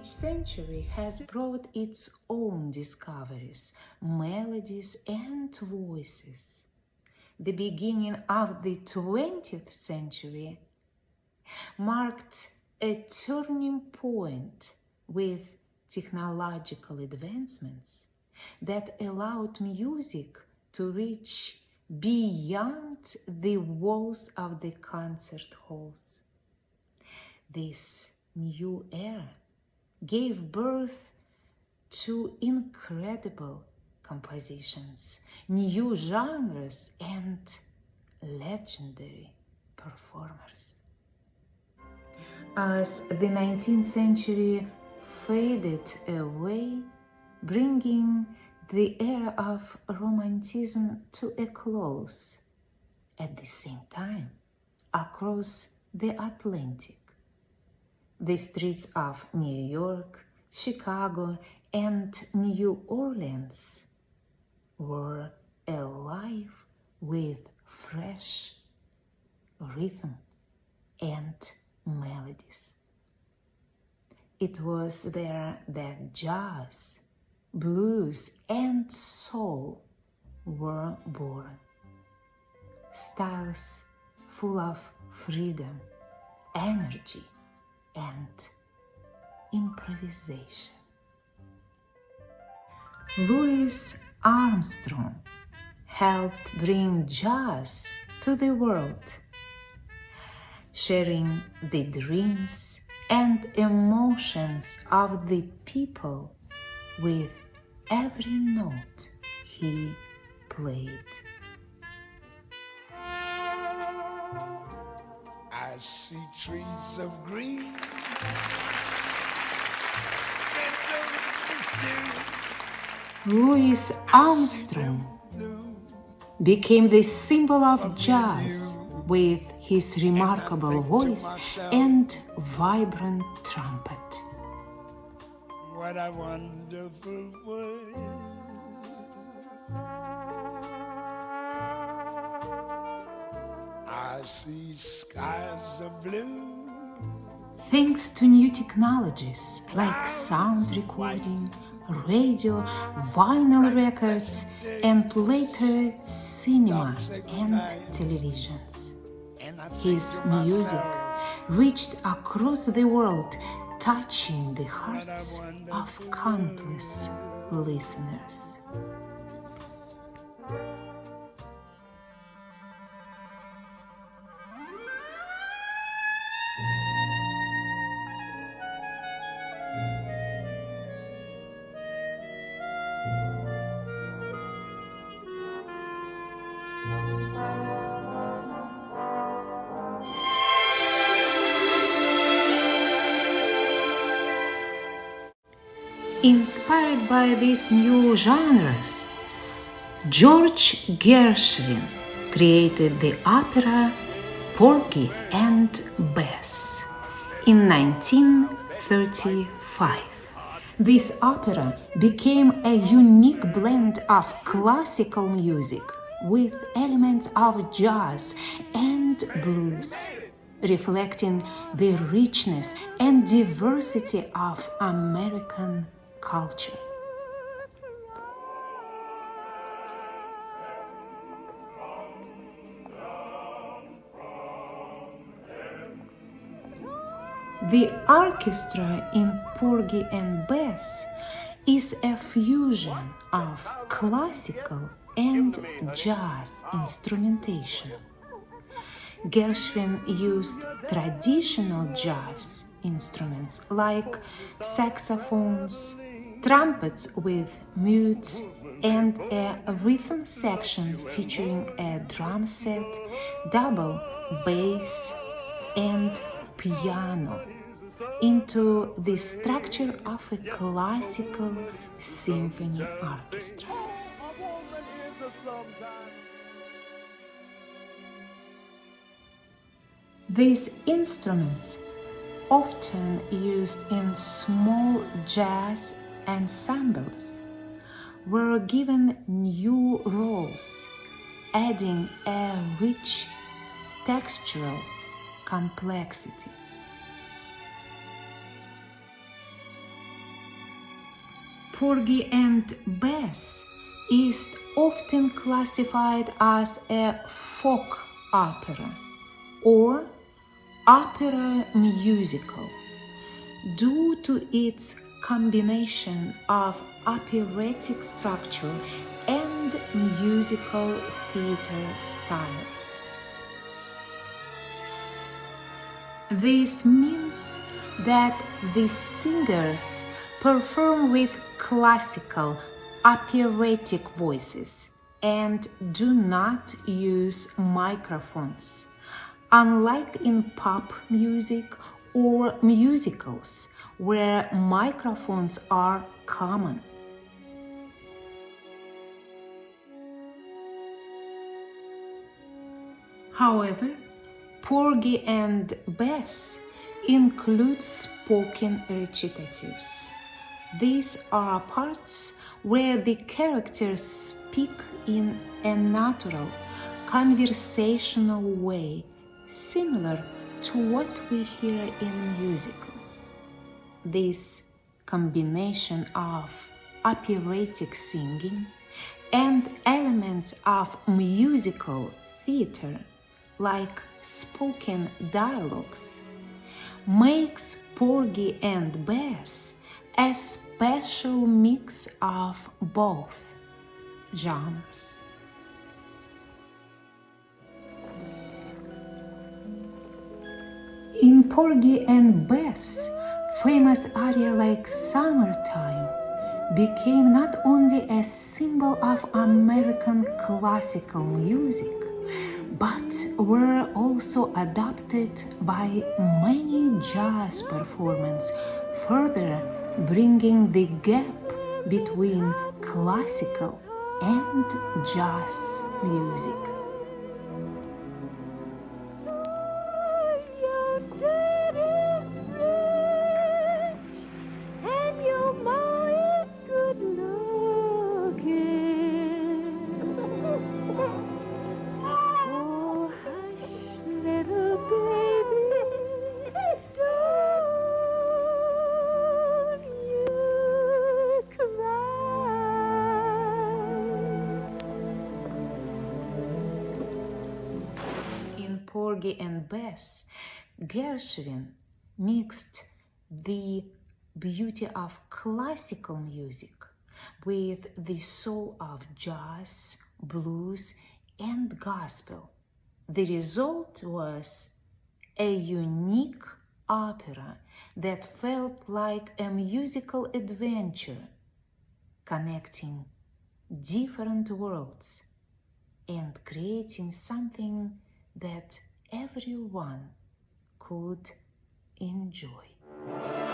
Each century has brought its own discoveries, melodies, and voices. The beginning of the 20th century marked a turning point with technological advancements that allowed music to reach beyond the walls of the concert halls. This new era gave birth to incredible compositions, new genres, and legendary performers. As the 19th century faded away, bringing the era of Romanticism to a close, at the same time, across the Atlantic, the streets of New York, Chicago, and New Orleans were alive with fresh rhythm and melodies. It was there that jazz, blues, and soul were born. Styles full of freedom, energy, and improvisation. Louis Armstrong helped bring jazz to the world, sharing the dreams and emotions of the people with every note he played. I see trees of green. Louis Armstrong became the symbol of jazz with his remarkable voice and vibrant trumpet. What a wonderful world. I see skies of blue. Thanks to new technologies like sound recording, radio, vinyl records, and later cinema and televisions, his music reached across the world, touching the hearts of countless listeners. Inspired by these new genres, George Gershwin created the opera Porgy and Bess in 1935. This opera became a unique blend of classical music with elements of jazz and blues, reflecting the richness and diversity of American culture. The orchestra in Porgy and Bess is a fusion of classical and jazz instrumentation. Gershwin used traditional jazz instruments like saxophones, trumpets with mutes, and a rhythm section featuring a drum set, double bass, and piano into the structure of a classical symphony orchestra. These instruments, often used in small jazz ensembles, were given new roles, adding a rich textural complexity. Porgy and Bess is often classified as a folk opera or opera musical due to its combination of operatic structure and musical theater styles. This means that the singers perform with classical operatic voices and do not use microphones, unlike in pop music or musicals where microphones are common. However, Porgy and Bess includes spoken recitatives. These are parts where the characters speak in a natural, conversational way, similar to what we hear in musicals. This combination of operatic singing and elements of musical theater, like spoken dialogues, makes Porgy and Bess a special mix of both genres. In Porgy and Bess, famous aria like Summertime became not only a symbol of American classical music, but were also adopted by many jazz performers, further bringing the gap between classical and jazz music. Porgy and Bess, Gershwin mixed the beauty of classical music with the soul of jazz, blues, and gospel. The result was a unique opera that felt like a musical adventure, connecting different worlds and creating something that everyone could enjoy.